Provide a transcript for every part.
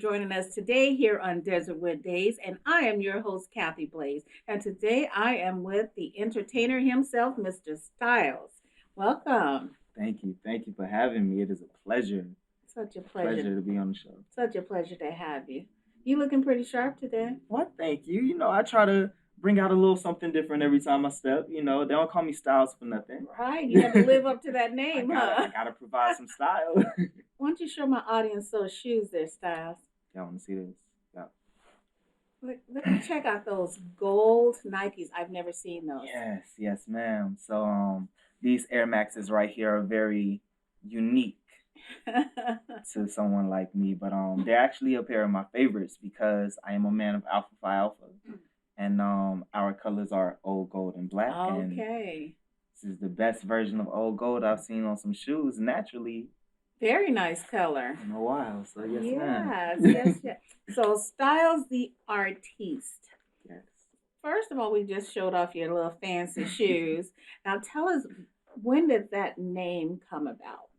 joining us today here on Desertwood Days, and I am your host, Kathy Blaze. And today I am with the entertainer himself, Mr. Styles. Welcome. Thank you. Thank you for having me. It is a pleasure. Such a Pleasure pleasure. to be on the show. Such a pleasure to have you. You looking pretty sharp today. Well, thank you. I try to bring out a little something different every time I step. They don't call me Styles for nothing. Right, you got to live up to that name, I huh? gotta provide some style. Why don't you show my audience those shoes there, Styles? Y'all want to see this? Yeah. Check out those gold Nikes. I've never seen those. Yes, ma'am. So these Air Maxes right here are very unique to someone like me, but they're actually a pair of my favorites because I am a man of Alpha Phi Alpha, and our colors are old gold and black. Okay. And this is the best version of old gold I've seen on some shoes naturally Very nice color. in a while. So yes, Yes, ma'am. yes. So Stylz The Ar-tiste. Yes. First of all, we just showed off your little fancy shoes. Now tell us, when did that name come about?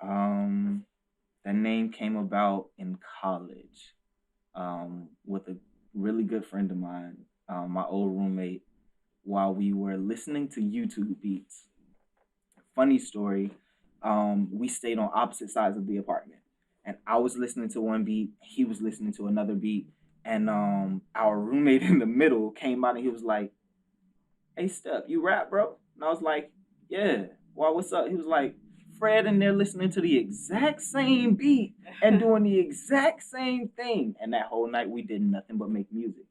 Um, the name came about in college, with a really good friend of mine, my old roommate, while we were listening to YouTube beats. Funny story, we stayed on opposite sides of the apartment, and I was listening to one beat, he was listening to another beat, and our roommate in the middle came out and he was like, "Hey, Step, you rap, bro?" And I was like, "Yeah. Why? What's up?" He was like, "Fred and they're listening to the exact same beat and doing the exact same thing." And that whole night we did nothing but make music.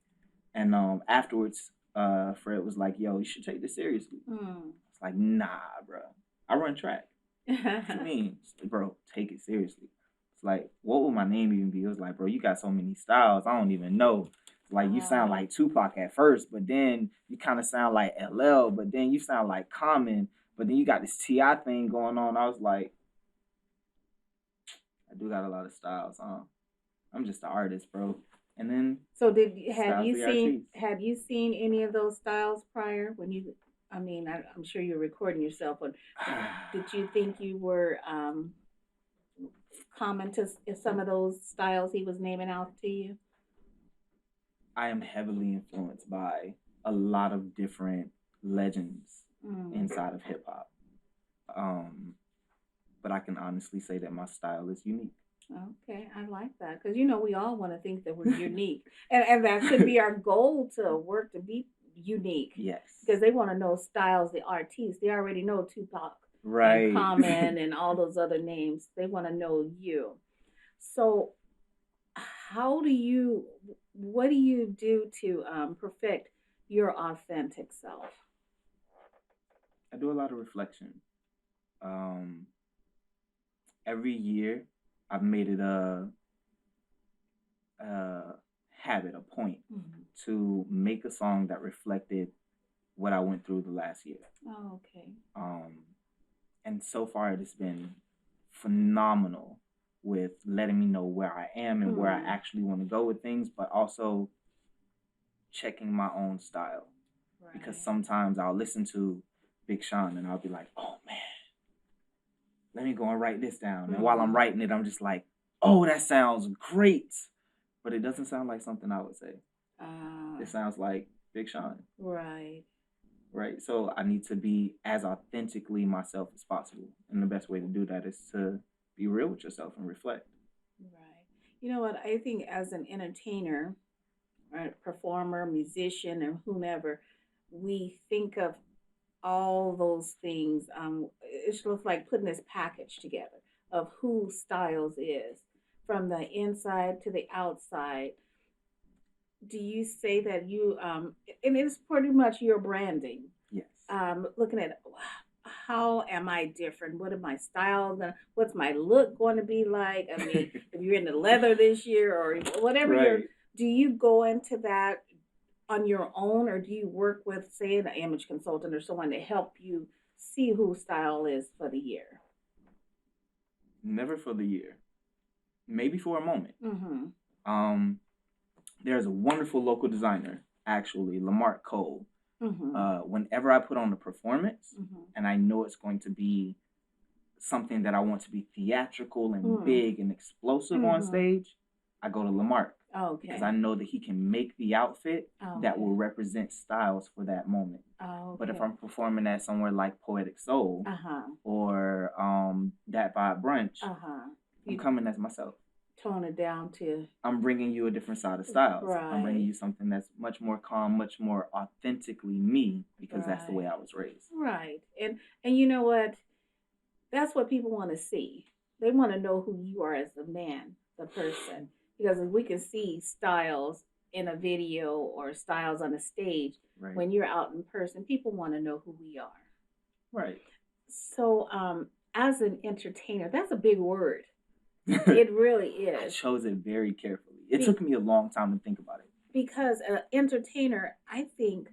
And afterwards, Fred was like, "Yo, you should take this seriously." It's like, "Nah, bro. I run track. What you mean?" It's like, "Bro, take it seriously." It's like, "What would my name even be?" It was like, "Bro, you got so many styles. I don't even know." It's like you sound like Tupac at first, but then you kind of sound like LL, but then you sound like Common, but then you got this Ti thing going on. I was like, I do got a lot of styles. I'm just an artist, bro. And then So have Stylz you The seen Ar-tiste. any of those styles prior when you? I mean, I'm sure you're recording yourself, but did you think you were common to some of those styles he was naming out to you? I am heavily influenced by a lot of different legends inside of hip hop. Um, but I can honestly say that my style is unique. Okay, I like that because we all want to think that we're unique, and that should be our goal to work to be unique. Yes. Because they want to know Styles the artiste. They already know Tupac and Right. Common and all those other names. They want to know you. So, how do you? What do you do to perfect your authentic self? I do a lot of reflection. Um, every year, I've made it a habit, a point to make a song that reflected what I went through the last year. Oh, okay. Um, and so far, it has been phenomenal with letting me know where I am and where I actually want to go with things, but also checking my own style. Right. Because sometimes I'll listen to Big Sean and I'll be like, "Oh man, let me go and write this down." And while I'm writing it, I'm just like, "Oh, that sounds great," but it doesn't sound like something I would say. It sounds like Big Sean. Right. Right. So I need to be as authentically myself as possible. And the best way to do that is to be real with yourself and reflect. Right. You know what? I think as an entertainer, right, performer, musician, and whomever, we think of all those things. It's just like putting this package together of who Styles is from the inside to the outside. Do you say that and it's pretty much your branding? Yes. Looking at how am I different? What are my style gonna? What's my look going to be like? I mean, if you're in the leather this year or whatever Right. do you go into that on your own, or do you work with, say, an image consultant or someone to help you see who style is for the year? Never for the year. Maybe for a moment. Mm-hmm. Um, there's a wonderful local designer, actually, Lamar Cole. Whenever I put on a performance and I know it's going to be something that I want to be theatrical and big and explosive on stage, I go to Lamarck because I Okay. know that he can make the outfit that will Okay. represent Styles for that moment. But if Okay. I'm performing at somewhere like Poetic Soul Uh-huh. or that Vibe Brunch, Uh-huh. I'm You coming as myself. tone it down to I'm bringing you a different side of Styles. I'm bringing right. you something that's much more calm, much more authentically me because that's the way Right. I was raised. Right. And you know what? That's what people want to see. They want to know who you are as the man, the person. Because if we can see Styles in a video or Styles on a stage, Right. when you're out in person, people want to know who we are. Right. So, as an entertainer, that's a big word. It really I is. chose it very carefully. It Be- took me a long time to think about it. because an entertainer, I think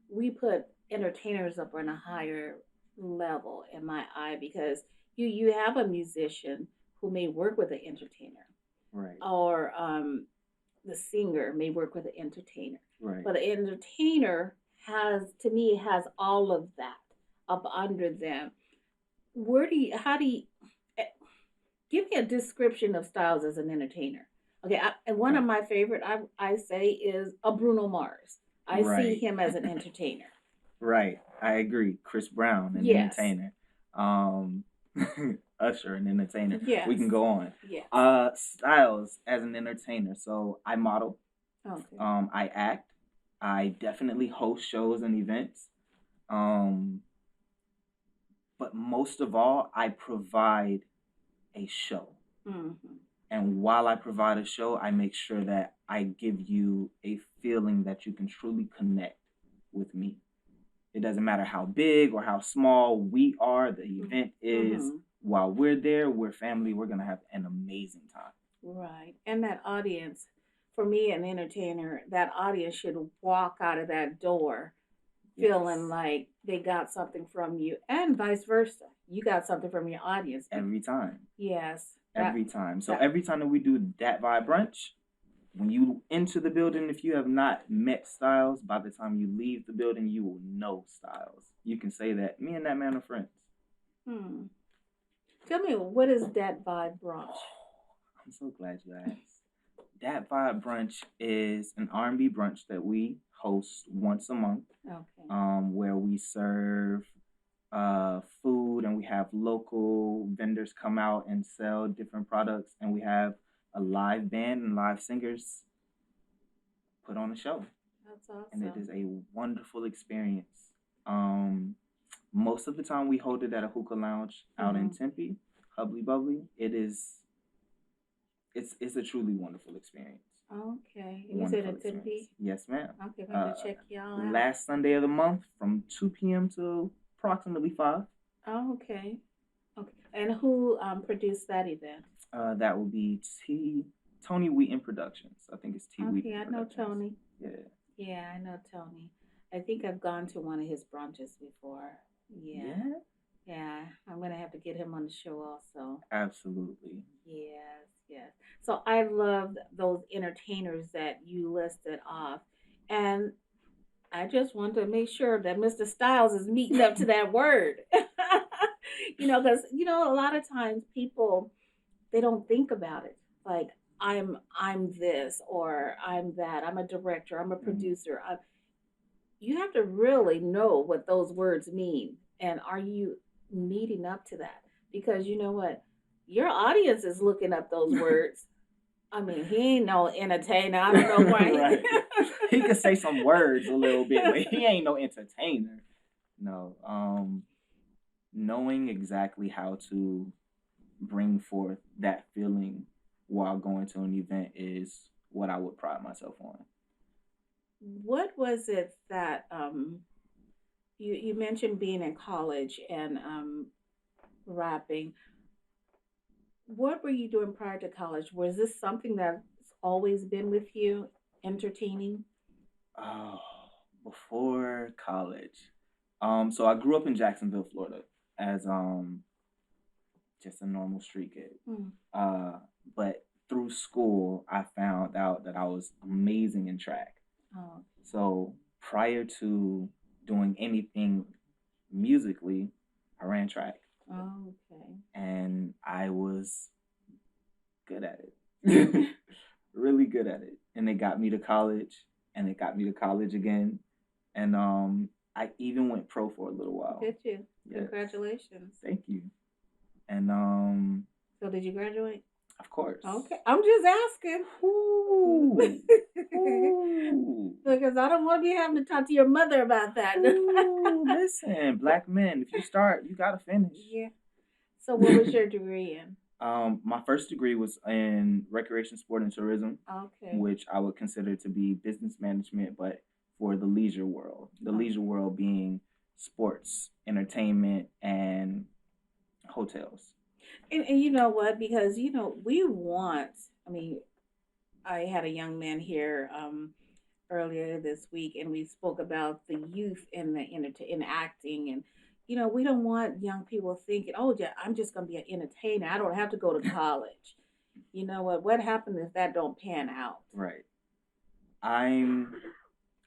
we put entertainers up on a higher level in my eye because you have a musician who may work with an entertainer Right. or the singer may work with an entertainer, Right. but an entertainer has to me has all of that up under them. Where do you how do you eh, give me a description of Styles as an entertainer? Okay, and one of my favorite I say is a Bruno Mars. I see Right. him as an entertainer. Right. I agree. Chris Brown, an Yes. entertainer. Usher, an entertainer. Yes. We can go on. Yes. Styles as an entertainer. So I model. Okay. I act. I definitely host shows and events. Um, but most of all, I provide a show. Mm-hmm. And while I provide a show, I make sure that I give you a feeling that you can truly connect with me. It doesn't matter how big or how small we are, the event is. Mm-hmm. While we're there, we're family, we're going to have an amazing time. Right. And that audience, for me, an entertainer, that audience should walk out of that door feeling like they got something from you, and vice versa. You got something from your audience. Every time. Yes. Every time. So every time that we do that Vibe Brunch, when you enter the building, if you have not met Styles, by the time you leave the building, you will know Styles. You can say that me and that man are friends. Hmm. Tell me, what is that Vibe Brunch? I'm so glad you asked. That Vibe Brunch is an R&B brunch that we host once a month. Okay. Where we serve food and we have local vendors come out and sell different products, and we have a live band and live singers put on a show. That's awesome. And it is a wonderful experience. Most of the time we hold it at a hookah lounge out in Tempe, Hubbly Bubbly. It's a truly wonderful experience. Okay. And you said in Tempe? Yes, ma'am. Okay, I'm going to check y'all out. Last Sunday of the month from 2 p.m. to approximately 5. Oh, okay. Okay. And who produced that event? That will be Tony Wheaton Productions. I think it's T. Wheaton. Okay, I know Tony. Yeah. Yeah, I know Tony. I think I've gone to one of his brunches before. Yeah. Yeah, I'm gonna have to get him on the show also. Absolutely. Yes, yes. So I loved those entertainers that you listed off, and I just want to make sure that Mr. Styles is meeting up to that word. Because a lot of times people they don't think about it. Like I'm this or I'm that. I'm a director. I'm a producer. You have to really know what those words mean, and are you meeting up to that? Because you know what, your audience is looking up those words. I mean, he ain't no entertainer. I don't know why. Right. He could say some words a little bit, but he ain't no entertainer. No. Knowing exactly how to bring forth that feeling while going to an event is what I would pride myself on. What was it that you mentioned being in college and rapping? What were you doing prior to college? Was this something that's always been with you, entertaining? Oh, before college. So I grew up in Jacksonville, Florida, as just a normal street kid. Hmm. But through school, I found out that I was amazing in track. Oh, So prior to doing anything musically, I ran track. oh, okay. And I was good at it. really good at it, and it got me to college, and it got me to college again, and I even went pro for a little while. Did you? Yes, Congratulations. thank you. And So did you graduate? of course. Okay, I'm just asking. Ooh, ooh, Because I don't want to be having to talk to your mother about that. ooh. Listen, black men, if you start, you gotta finish. Yeah. So what was your degree in? My first degree was in recreation, sport, and tourism, Okay. which I would consider to be business management, but for the leisure world. The leisure world being sports, entertainment, and hotels. And you know what? Because we want. I mean, I had a young man here earlier this week, and we spoke about the youth in the in acting, and we don't want young people thinking, "Oh, yeah, I'm just going to be an entertainer. I don't have to go to college." You know what? What happens if that don't pan out? Right. I'm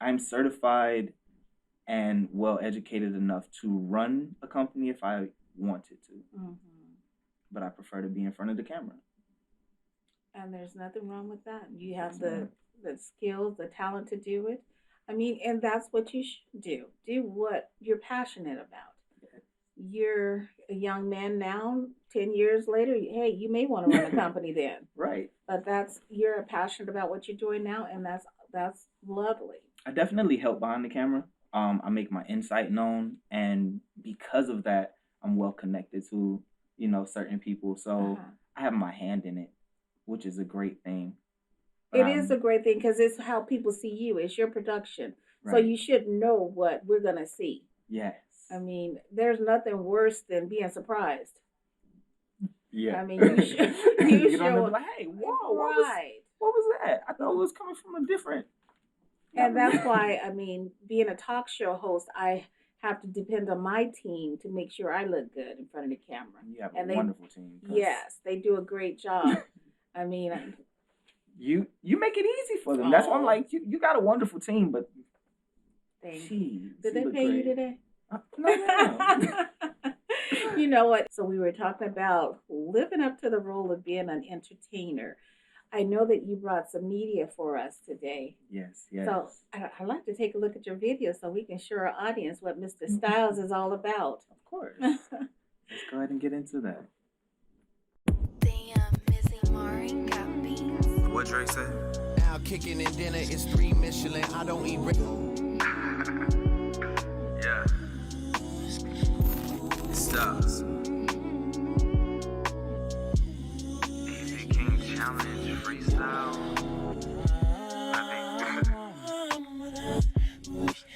I'm certified and well educated enough to run a company if I wanted to, Hmm. but I prefer to be in front of the camera. And there's nothing wrong with that. You have Yes, ma'am. the skills, the talent to do it. I mean, and that's what you should do. Do what you're passionate about. You're a young man now, 10 years later, hey, you may want to run a company then. Right. But that's you're passionate about what you're doing now, and that's lovely. I definitely help behind the camera. I make my insight known, and because of that, I'm well connected to certain people. So Uh-huh. I have my hand in it, which is a great thing. But It is a I'm great thing because it's how people see you. It's your production, so right. you should know what we're gonna see. Yes. I mean, there's nothing worse than being surprised. Yeah. I mean, you should You you get on there and show be like, hey, whoa, right. what was that? I thought it was coming from a different. And Never that's mind. why, I mean, being a talk show host, I have to depend on my team to make sure I look good in front of the camera. You have And a they, wonderful team. yes, they do a great job. I mean, You make it easy for them. That's why I'm oh, like, you got a wonderful team, but thank you. geez, Did you they look pay you great. today? No, ma'am. You know what? So we were talking about living up to the role of being an entertainer. I know that you brought some media for us today. Yes, So yes. I'd like to take a look at your video so we can show our audience what Mr. Stylz is all about. Of course. Let's go ahead and get into that. Damn, Missy Mari got beats. What Drake said? Now kicking in dinner is 3 Michelin. I don't eat. Yeah. Stylz. Easy King Challenge Freestyle.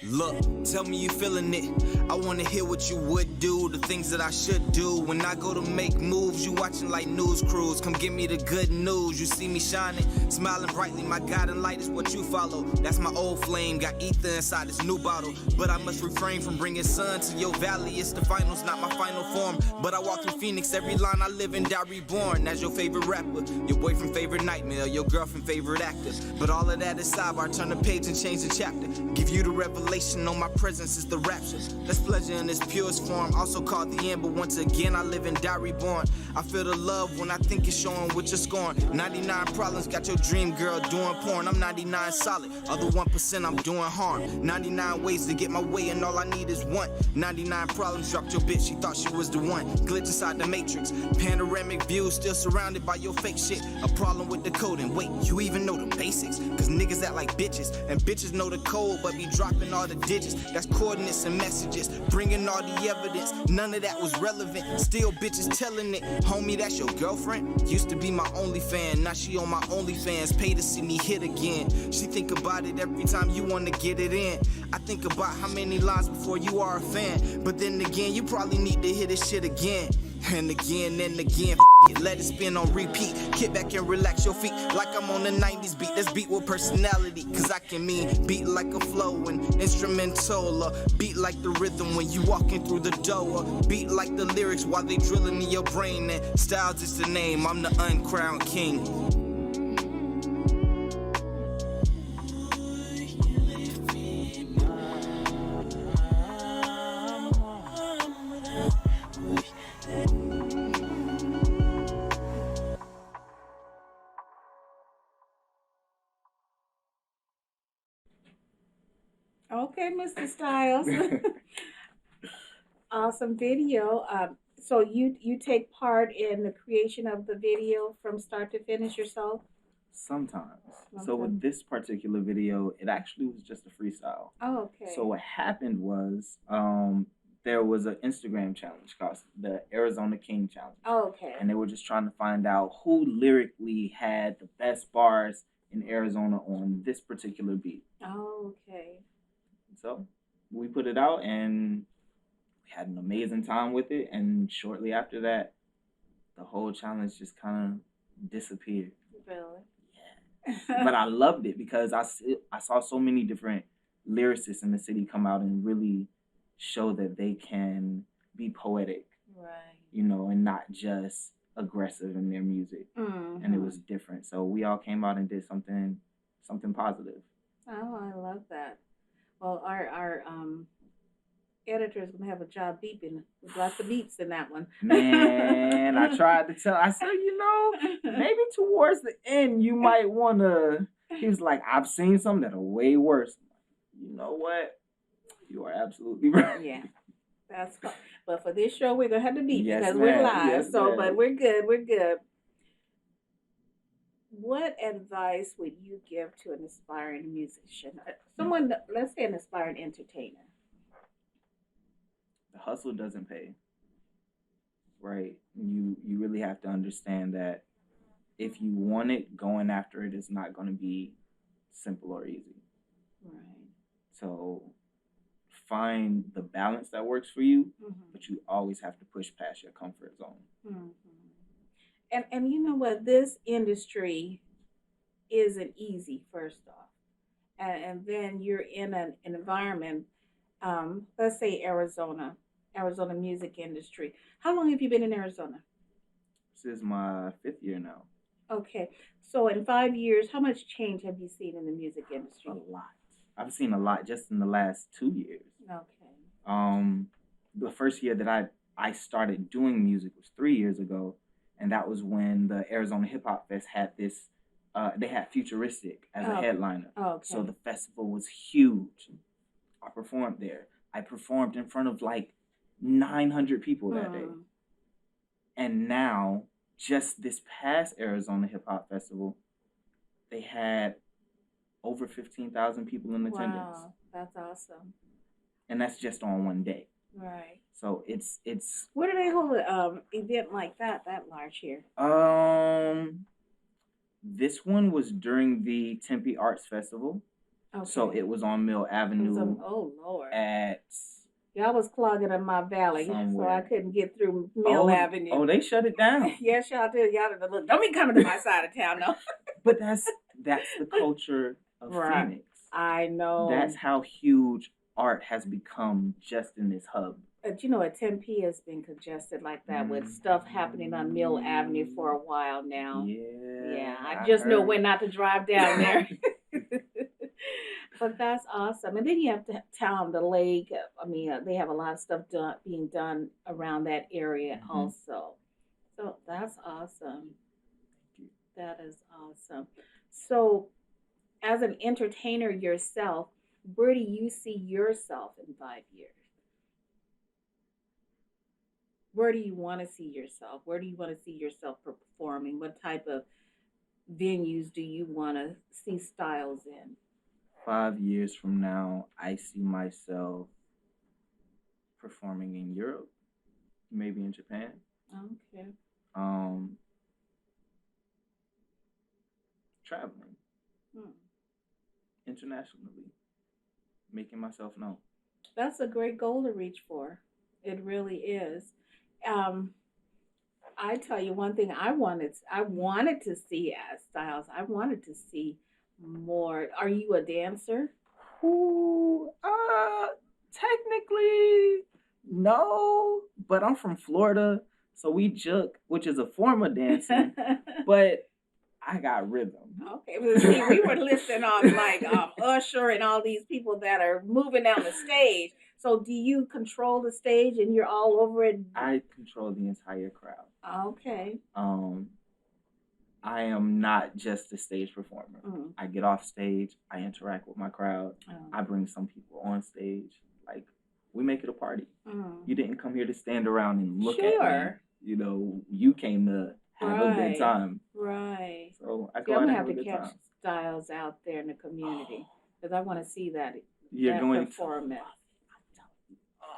Look, tell me you feeling it. I wanna hear what you would do, the things that I should do. When I go to make moves, you watching like news crews. Come give me the good news. You see me shining, smiling brightly. My guiding light is what you follow. That's my old flame, got ether inside this new bottle. But I must refrain from bringing sun to your valley. It's the finals, not my final form. But I walk through Phoenix, every line I live in, die reborn. As your favorite rapper, your boyfriend favorite nightmare, your girlfriend favorite actor. But all of that is sidebar, turn the page and change the chapter. Give you the revelation. On my presence is the rapture. That's pleasure in its purest form, also called the end. But once again, I live in die reborn. I feel the love when I think it's showing what you're scoring. 99 problems, got your dream girl doing porn. I'm 99 solid, other 1% I'm doing harm. 99 ways to get my way, and all I need is one. 99 problems, dropped your bitch, she thought she was the one. Glitch inside the matrix, panoramic view, still surrounded by your fake shit. A problem with the coding. Wait, you even know the basics? Cause niggas act like bitches, and bitches know the code, but be dropping all the digits. That's coordinates and messages, bringing all the evidence. None of that was relevant, still bitches telling it. Homie, that's your girlfriend? Used to be my only fan, now she on my OnlyFans. Pay to see me hit again. She think about it every time you wanna get it in. I think about how many lines before you are a fan. But then again, you probably need to hear this shit again. And again, and again, it, let it spin on repeat. Kick back and relax your feet like I'm on the 90s beat. Let's beat with personality, cause I can mean beat like a flow and instrumental, or beat like the rhythm when you walking through the door, or beat like the lyrics while they drilling in your brain. And Stylz is the name, I'm the uncrowned king. Okay, Mr. Styles. Awesome video. So you take part in the creation of the video from start to finish yourself? Sometimes. So Okay. with this particular video, it actually was just a freestyle. Oh, okay. So what happened was there was an Instagram challenge called the Arizona King Challenge. Oh, okay. And they were just trying to find out who lyrically had the best bars in Arizona on this particular beat. Oh, okay. So we put it out and we had an amazing time with it. And shortly after that, the whole challenge just kind of disappeared. Really? But I loved it because I saw so many different lyricists in the city come out and really show that they can be poetic, Right. you know, and not just aggressive in their music. Mm-hmm. And it was different. So we all came out and did something positive. Oh, I love that. Well, our editor's gonna have a job beeping. There's lots of beeps in that one. Man, I tried to tell. I said, you know, maybe towards the end you might want to. He was like, I've seen some that are way worse. You know what? You are absolutely right. Yeah, that's fine. But for this show, we're gonna have to beep Yes, because we're ma'am. live. Yes, So, ma'am. but we're good. We're good. What advice would you give to an aspiring musician? Someone, let's say, an aspiring entertainer. The hustle doesn't pay, right? You really have to understand that if you want it, going after it is not going to be simple or easy. Right. So find the balance that works for you, Mm-hmm. but you always have to push past your comfort zone. Mm-hmm. And you know what? This industry isn't easy, first off. And then you're in an environment, let's say Arizona music industry. How long have you been in Arizona? This is my 5th year now. Okay. So in 5 years, how much change have you seen in the music industry? A lot. I've seen a lot just in the last 2 years. Okay. The first year that I started doing music was 3 years ago, and that was when the Arizona Hip Hop Fest had this. They had Futuristic as a headliner. Okay. So the festival was huge. I performed there. I performed in front of like 900 people that day. And now, just this past Arizona Hip Hop Festival, they had over 15,000 people in attendance. Wow, that's awesome. And that's just on one day. Right. So it's Where do they hold an event like that large here? This one was during the Tempe Arts Festival. Okay. So it was on Mill Avenue. Oh Lord. At Y'all was clogging in my valley, somewhere. so I couldn't get through Mill Avenue. Oh, they shut it down. Yes, y'all did. Y'all did. Look, don't be coming to my side of town, no. But that's the culture of Right. Phoenix. I know. That's how huge art has become just in this hub. You know, Tempe has been congested like that with stuff happening on Mill Avenue for a while now. Yeah. I just know heard. when not to drive down there. But that's awesome. And then you have the lake. I mean, they have a lot of stuff being done around that area also. So that's awesome. That is awesome. So, as an entertainer yourself, where do you see yourself in 5 years? Where do you want to see yourself? Where do you want to see yourself performing? What type of venues do you want to see Stylz in? 5 years from now, I see myself performing in Europe, maybe in Japan. Okay. Traveling internationally, making myself known. That's a great goal to reach for. It really is. I tell you one thing I wanted to see as Stylz. I wanted to see more. Are you a dancer? Ooh, technically, no, but I'm from Florida, so we juk, which is a form of dancing, but I got rhythm. Okay, well, see, we were listening on like Usher and all these people that are moving down the stage. So do you control the stage and you're all over it? I control the entire crowd. Okay. I am not just a stage performer. Mm. I get off stage, I interact with my crowd, Oh. I bring some people on stage. Like, we make it a party. Mm. You didn't come here to stand around and look at me. Sure. You know, you came to have a good Right. time. Right. So I See, go I'm out gonna and have have a to good catch time. Stylz out there in the community because I want to see that You're that going to. performance.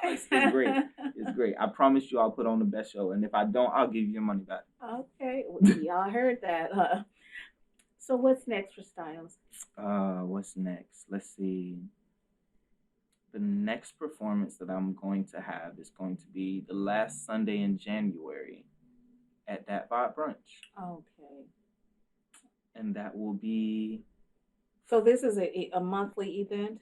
Oh, it's great. It's great. I promise you I'll put on the best show. And if I don't, I'll give you your money back. Okay, well, y'all heard that. So what's next for Stylz? What's next? Let's see. The next performance that I'm going to have is going to be the last Sunday in January at That Vibe Brunch. Okay. And that will be, So this is a monthly event?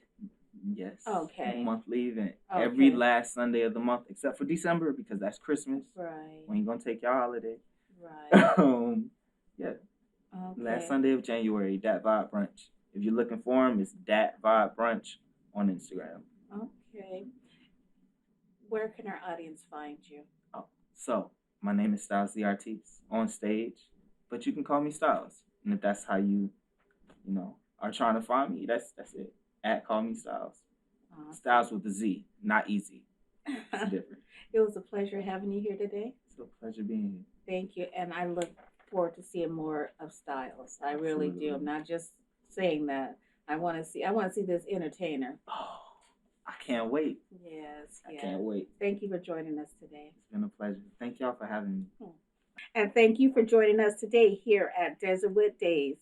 yes, Okay. monthly event. Okay. Every last Sunday of the month, except for December, because that's Christmas. Right. We ain't going to take your holiday. Right. Yeah. Okay. Last Sunday of January, Dat Vibe Brunch. If you're looking for him, it's Dat Vibe Brunch on Instagram. Okay. Where can our audience find you? Oh, so my name is Stylz The Ar-tiste on stage, but you can call me Stylz. And if that's how you are trying to find me, that's it. At Call Me Stylz. Stylz with a Z, not easy. It's different. It was a pleasure having you here today. It's a pleasure being here. Thank you, and I look forward to seeing more of Stylz. I really do. Absolutely. I'm not just saying that. I want to see this entertainer. Oh, I can't wait. Yes, I yes. can't wait. Thank you for joining us today. It's been a pleasure. Thank y'all for having me. And thank you for joining us today here at Desertwood Days.